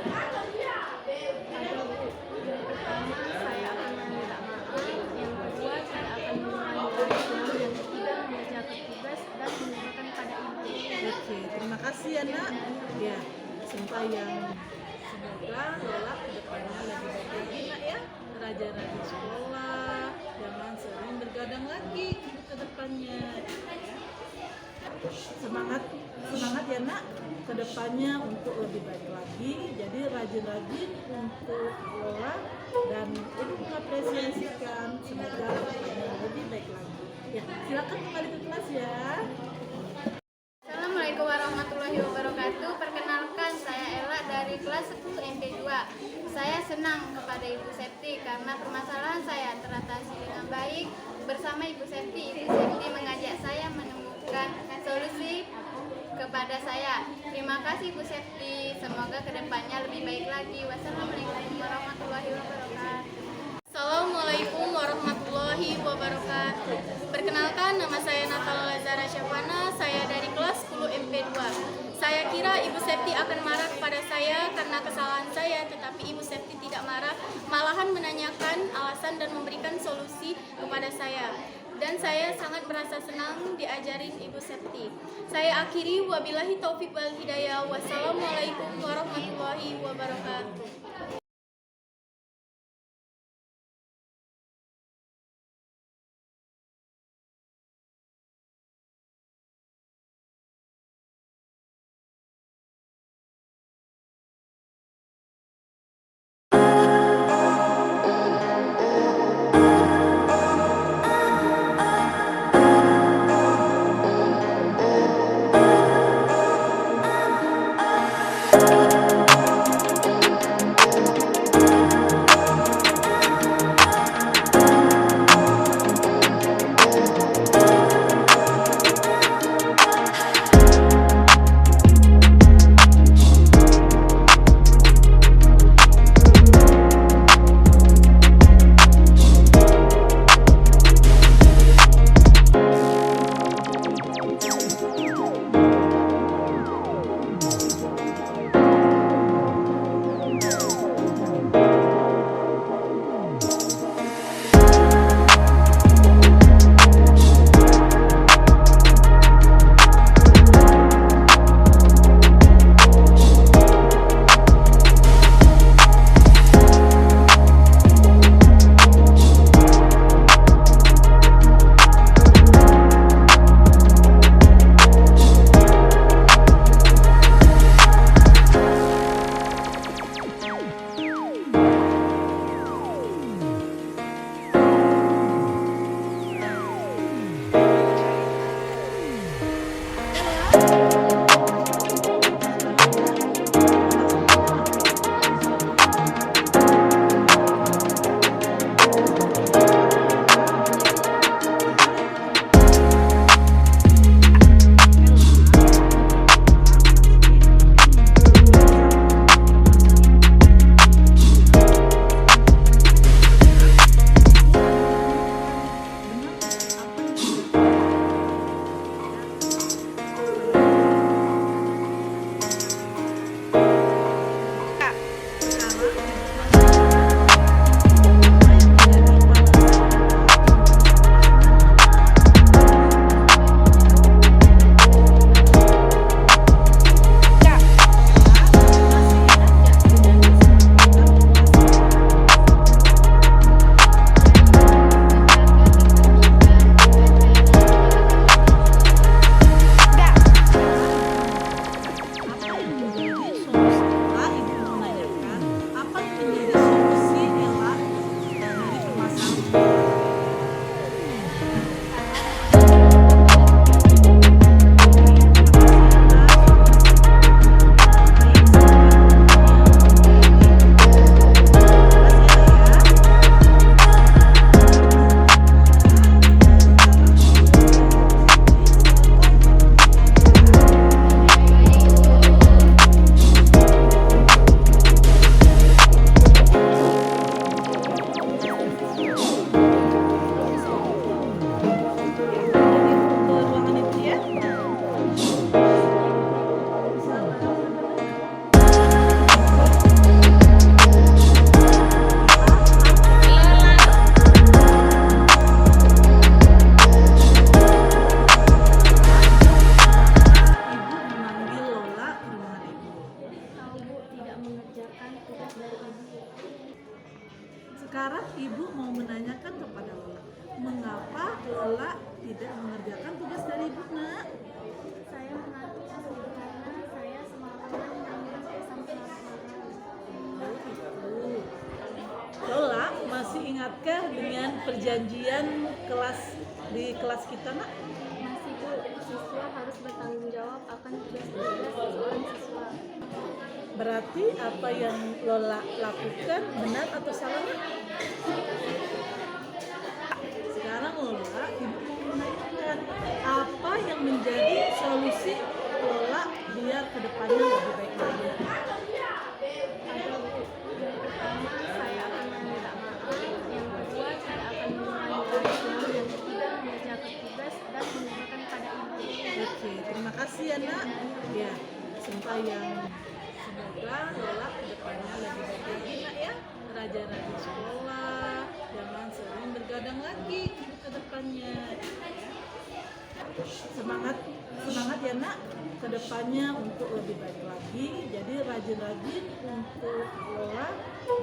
Yang pertama, saya akan meminta maaf. Yang kedua, saya akan mengulangi lagi. Yang ketiga, mengerjakan tugas dan menunjukkan pada Ibu.
Oke, terima kasih ya, Nak. Ya, sempayang. Semoga Lola kedepannya lebih baik lagi, Nak ya. Rajin-rajin sekolah, jangan sering bergadang lagi untuk kedepannya. Semangat ya, Nak, kedepannya untuk lebih baik lagi. Jadi rajin-rajin untuk Lola dan Ibu mengapresiasikan, semoga kedepannya lebih baik lagi. Ya, silakan kembali ke kelas ya.
Assalamualaikum warahmatullahi wabarakatuh. Perkenalkan, saya Ella dari kelas 10 MP2. Saya senang kepada Ibu Septi karena permasalahan saya teratasi dengan baik. Bersama Ibu Septi mengajak saya menemukan solusi kepada saya. Terima kasih Bu Septi, semoga kedepannya lebih baik lagi. Wassalamualaikum warahmatullahi wabarakatuh. Assalamualaikum warahmatullahi wabarakatuh. Perkenalkan, nama saya Natal Lazara Syafana, saya dari kelas 10 MP2. Saya kira Ibu Septi akan marah kepada saya karena kesalahan saya, tetapi Ibu Septi tidak marah, malahan menanyakan alasan dan memberikan solusi kepada saya. Dan saya sangat merasa senang diajarin Ibu Septi. Saya akhiri, wabillahi taufiq wal hidayah. Wassalamualaikum warahmatullahi wabarakatuh.
Sekarang Ibu mau menanyakan kepada Lola, mengapa Lola tidak mengerjakan tugas dari Ibu, Nak?
Saya mengantuk karena saya semalaman menangis sampai larut.
Oh itu. Lola masih ingatkah dengan perjanjian di kelas kita, Nak?
Masih Bu, siswa harus bertanggung jawab akan tugas-tugas seorang siswa.
Berarti apa yang Lola lakukan benar atau salah, Nak? Sekarang Lola, Ibu mau menanyakan apa yang menjadi solusi Lola biar kedepannya lebih baik lagi.
Ada Bu, yang pertama saya akan meminta maaf, yang kedua saya akan mengulangi lagi, yang ketiga mengerjakan tugas dan menunjukkan pada Ibu.
Oke, terima kasih ya, Nak. Ya, sembahyang. Semoga Lola kedepannya lebih baik lagi, Nak ya. Rajin-rajin sekolah, jangan sering bergadang lagi kedepannya. Semangat ya, Nak, kedepannya untuk lebih baik lagi. Jadi rajin-rajin untuk Lola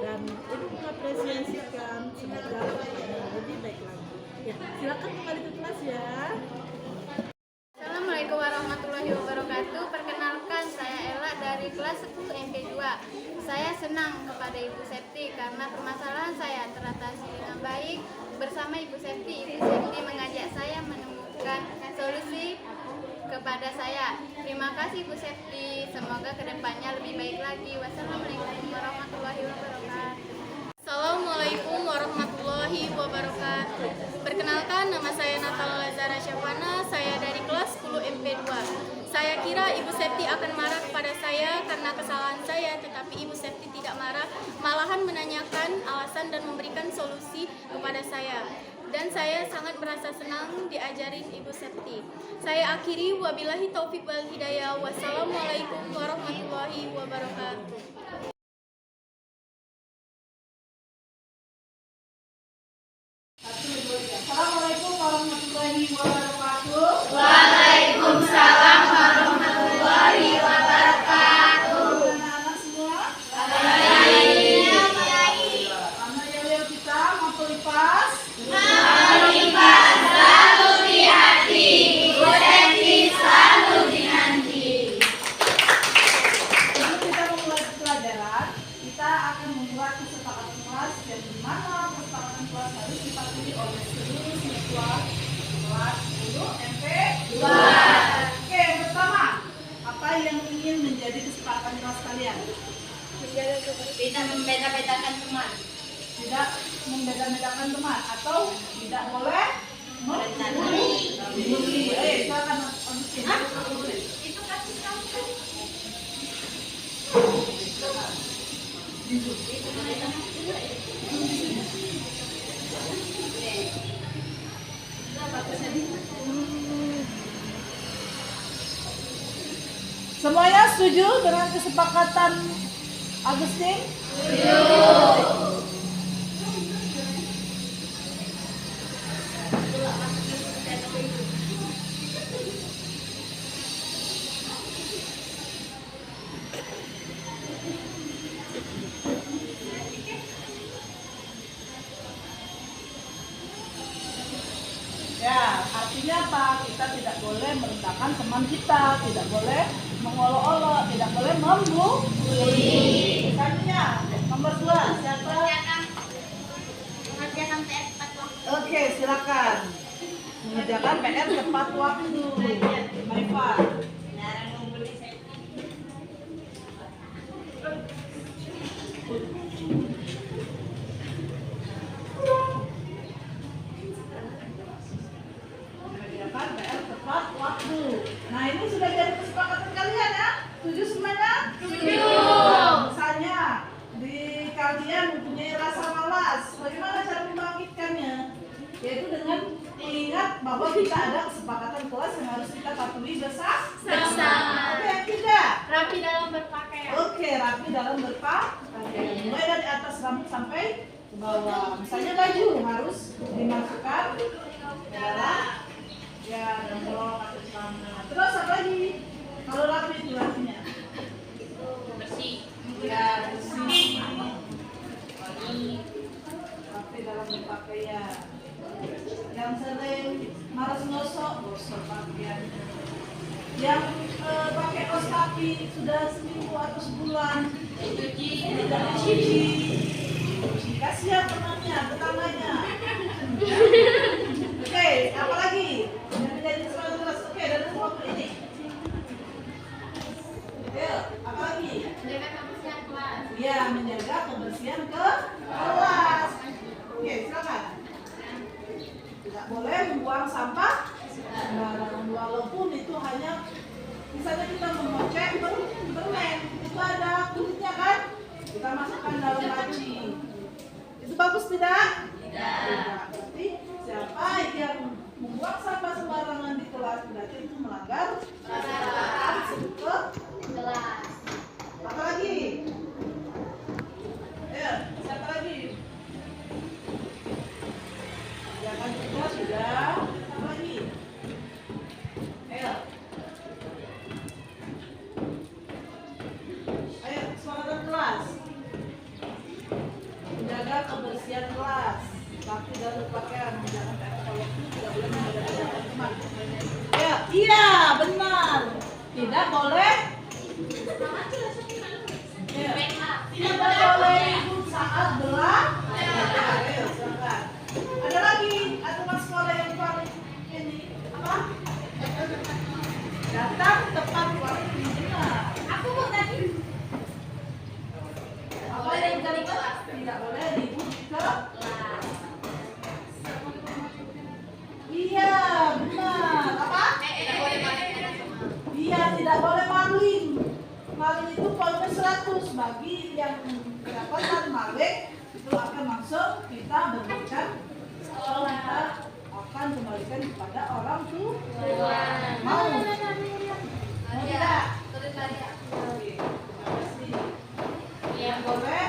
dan Ibu mengapresiasikan. Semoga kedepannya lebih baik lagi. Ya, silakan kembali ke kelas ya.
Assalamualaikum warahmatullahi wabarakatuh. Perkenalkan, saya Ella dari kelas 10 MP2. Saya senang kepada Ibu Septi karena permasalahan saya teratasi dengan baik. Bersama Ibu Septi mengajak saya menemukan solusi kepada saya. Terima kasih Bu Septi, semoga kedepannya lebih baik lagi. Wassalamualaikum warahmatullahi wabarakatuh.
Assalamualaikum warahmatullahi wabarakatuh. Perkenalkan, nama saya Natal Lazara Syafana, saya dari kelas 10 MP2. Saya kira Ibu Septi akan marah kepada saya karena kesalahan saya, tetapi Ibu Septi tidak marah, malahan menanyakan alasan dan memberikan solusi kepada saya. Dan saya sangat merasa senang diajarin Ibu Septi. Saya akhiri, wabillahi taufiq wal hidayah. Wassalamualaikum warahmatullahi wabarakatuh.
Assalamualaikum warahmatullahi wabarakatuh.
Waalaikumsalam warahmatullahi wabarakatuh.
Anak-anak semua. Anak yang kita mau lipas.
Lipas selalu di hati, Bu Septi selalu dinanti.
Sebelum kita memulai pelajaran, kita akan membuat kesepakatan kelas yang dimana kesepakatan kelas harus dipatuhi oleh seluruh siswa kelas 10 MP2. Oke, yang pertama, apa yang ingin menjadi kesepakatan kelas kalian?
Tidak membeda-bedakan teman.
Tidak membeda-bedakan teman atau tidak boleh membuli. Silakan Agustin.
Itu kasus kamu.
Semuanya setuju dengan kesepakatan Agustin? Ya, artinya apa? Kita tidak boleh merendahkan teman kita, tidak boleh mengolok-olok, tidak boleh membuli. Artinya nomor 2, siapa?
Mengerjakan PR tepat waktu.
Oke, silakan. Mengerjakan PR tepat waktu. Maifa.
Jarang membeli Septi.
Mengerjakan PR tepat waktu. Nah, ini sudah jadi kesepakatan kalian ya? Setuju semuanya? Setuju. Misalnya di kalian mempunyai rasa malas, bagaimana cara membangkitkannya? Yaitu dengan mengingat bahwa kita ada kesepakatan kelas yang harus kita patuhi bersama. Oke, yang ketiga.
Rapi dalam berpakaian.
Oke, rapi dalam berpakaian. Mulai dari atas rambut sampai ke bawah. Misalnya baju harus dimasukkan ke dalam ya dalam bolong atau celana. Terus apa lagi? Kalau rapi itu artinya
Bersih.
ya bersih. berpakaian. Yang sering malas gosok pakaian. Yang pakai kaos kaki sudah seminggu atau sebulan, cuci. Kasihan temannya, tetangganya. Oke, apa lagi? Yang menjadi semangat kelas. Oke, dari kelompok ini. Ayo, apa lagi?
Menjaga kebersihan kelas.
Ya, menjaga kebersihan ke kelas. Oke, silakan. Tidak boleh membuang sampah sembarangan, walaupun itu hanya misalnya kita memocek permen, itu ada kulitnya kan? Kita masukkan dalam laci. Itu bagus tidak? Tidak. Berarti siapa yang membuang sampah sembarangan di kelas berarti itu melanggar peraturan ke kelas. Apa lagi? Ayo, siapa lagi? Jangan juga sudah. Apa lagi? Ayo. Ayo, semangat kelas. Menjaga kebersihan kelas. Kaki dan pakaian, jangan kalau tidak boleh menjaga teman. Ya, iya, benar. Tidak boleh. Ya. Tidak boleh ikut saat belajar. Ayo, silakan. Ada lagi aturan sekolah yang paling ini apa? Datang tepat waktu. Benar.
Aku mau tadi.
Apa yang tidak boleh ribut ke kelas. Iya, benar. Apa? Iya, tidak boleh maling. Maling itu poinnya 100. Bagi yang mendapatkan maling itu akan langsung kita berikan, kalau kita akan kembalikan kepada orang tua. Mau? Mau tidak? Oke, terima kasih. Yang boleh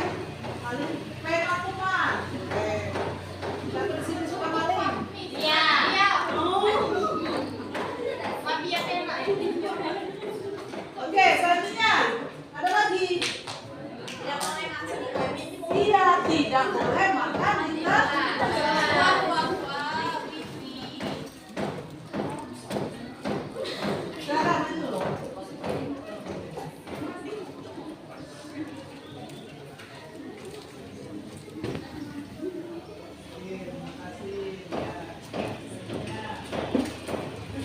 maling pen atau man? Kita bersih suka maling. Oke, selanjutnya ada lagi. Iya, tidak boleh makan di kelas. Sekarang itu.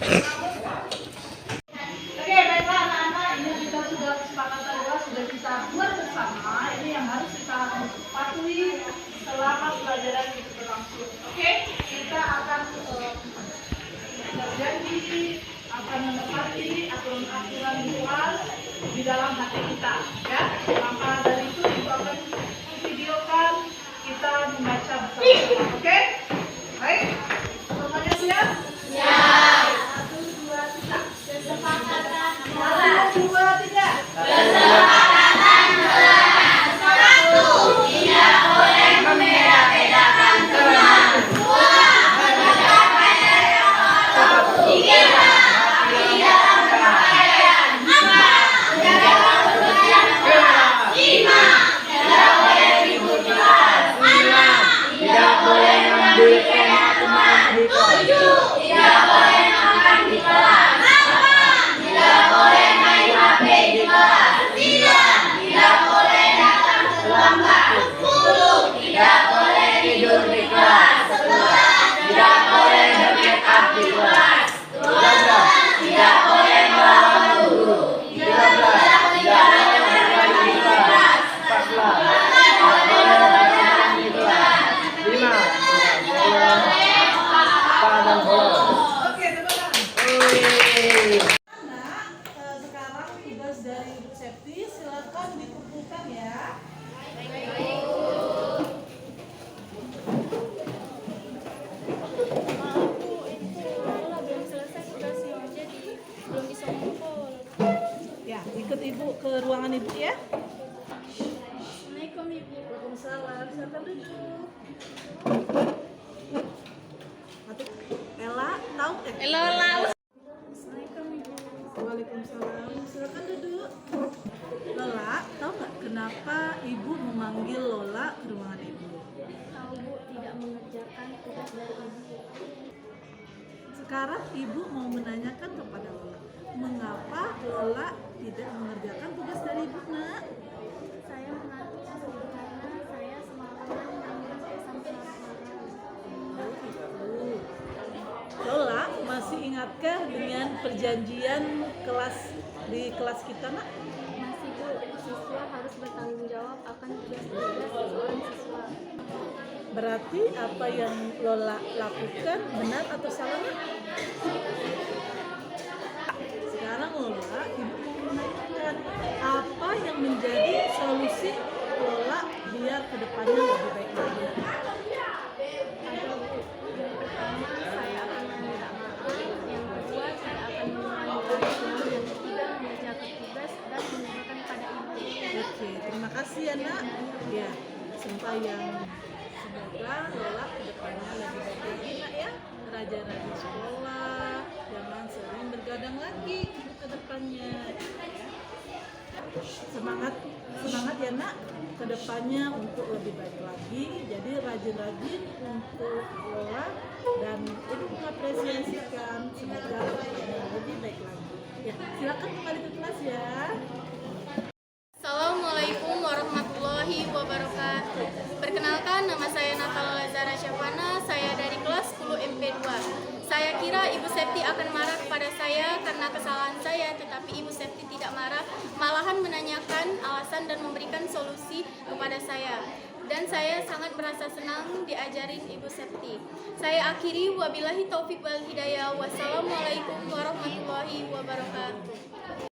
Terima kasih. Oke, baiklah anak-anak, ini kita sudah kesepakatan kelas, sudah kita buat bersama. Ini yang harus kita patuhi selama pelajaran itu berlangsung. Oke, kita akan berjanji akan menepati aturan-aturan di kelas di dalam hati kita. Ya, maka dari itu ibu akan videokan kita membaca bersama. Oke, baik. Semuanya siap? Siap. 1, 2, 3. Kesepakatan. 1, 2, 3.
Kesepakatan kelas. 1. Tidak boleh membeda-bedakan teman. 2. menjaga jarak. 3. rapi dalam berpakaian. 4. menjaga kebersihan kelas. 5. tidak boleh ribut di kelas. 6. tidak boleh mengambil pena teman di kelas. 7. tidak boleh makan di kelas. 8. tidak boleh main HP di kelas. 9. tidak boleh datang terlambat. 10. tidak boleh tidur di kelas. 11. tidak boleh make up di kelas. 12. tidak boleh melawan guru. 13. tidak boleh bermain di kelas. 14. tidak boleh bermain di kelas. 5. tidak boleh padam bola.
Oke, tepuk tangan. Anak, sekarang tugas dari Ibu Septi, silakan dikumpulkan ya.
Belum selesai tugasnya, jadi belum bisa ngumpul.
Ya, ikut Ibu ke ruangan Ibu ya.
Assalamualaikum Ibu.
Waalaikumsalam. Silakan duduk. Ella, tahu?
Assalamualaikum Ibu.
Waalaikumsalam. Silakan duduk. Lola, tahu nggak kenapa Ibu memanggil Lola ke ruangan Ibu?
Tahu Bu, tidak mengerjakan
Sekarang Ibu mau menanyakan kepada Lola, mengapa Lola tidak mengerjakan tugas dari Ibu, Nak?
Saya mengantuk karena saya semalaman ngambil pesan
Oh, gitu. Lola masih ingatkah dengan perjanjian kelas di kelas kita, Nak?
Masih Bu, siswa harus bertanggung jawab akan tugas-tugas seorang siswa.
Berarti apa yang Lola lakukan benar atau salah, Nak? Sekarang Lola, Ibu mau menanyakan apa yang menjadi solusi Lola biar kedepannya lebih baik lagi.
Ada Bu, yang pertama saya akan meminta maaf, yang kedua saya akan mengulangi lagi, yang ketiga mengerjakan tugas dan menunjukkan pada Ibu.
Oke, terima kasih ya, Nak. Ya, sembahyang semoga Lola kedepannya lebih baik lagi, Nak, ya. Rajin-rajin sekolah, jangan sering bergadang lagi untuk kedepannya. Semangat ya, Nak, kedepannya untuk lebih baik lagi. Jadi rajin-rajin untuk Lola dan Ibu mengapresiasikan, semoga kedepannya lebih baik lagi. Ya, silakan kembali ke kelas ya.
Assalamualaikum warahmatullahi wabarakatuh. Perkenalkan, nama saya Natal Lazara Syafana, saya dari kelas 10 MP2. Saya kira Ibu Septi akan marah kepada saya karena kesalahan saya, tetapi Ibu Septi tidak marah, malahan menanyakan alasan dan memberikan solusi kepada saya. Dan saya sangat merasa senang diajarin Ibu Septi. Saya akhiri, wabillahi taufiq wal hidayah. Wassalamualaikum warahmatullahi wabarakatuh.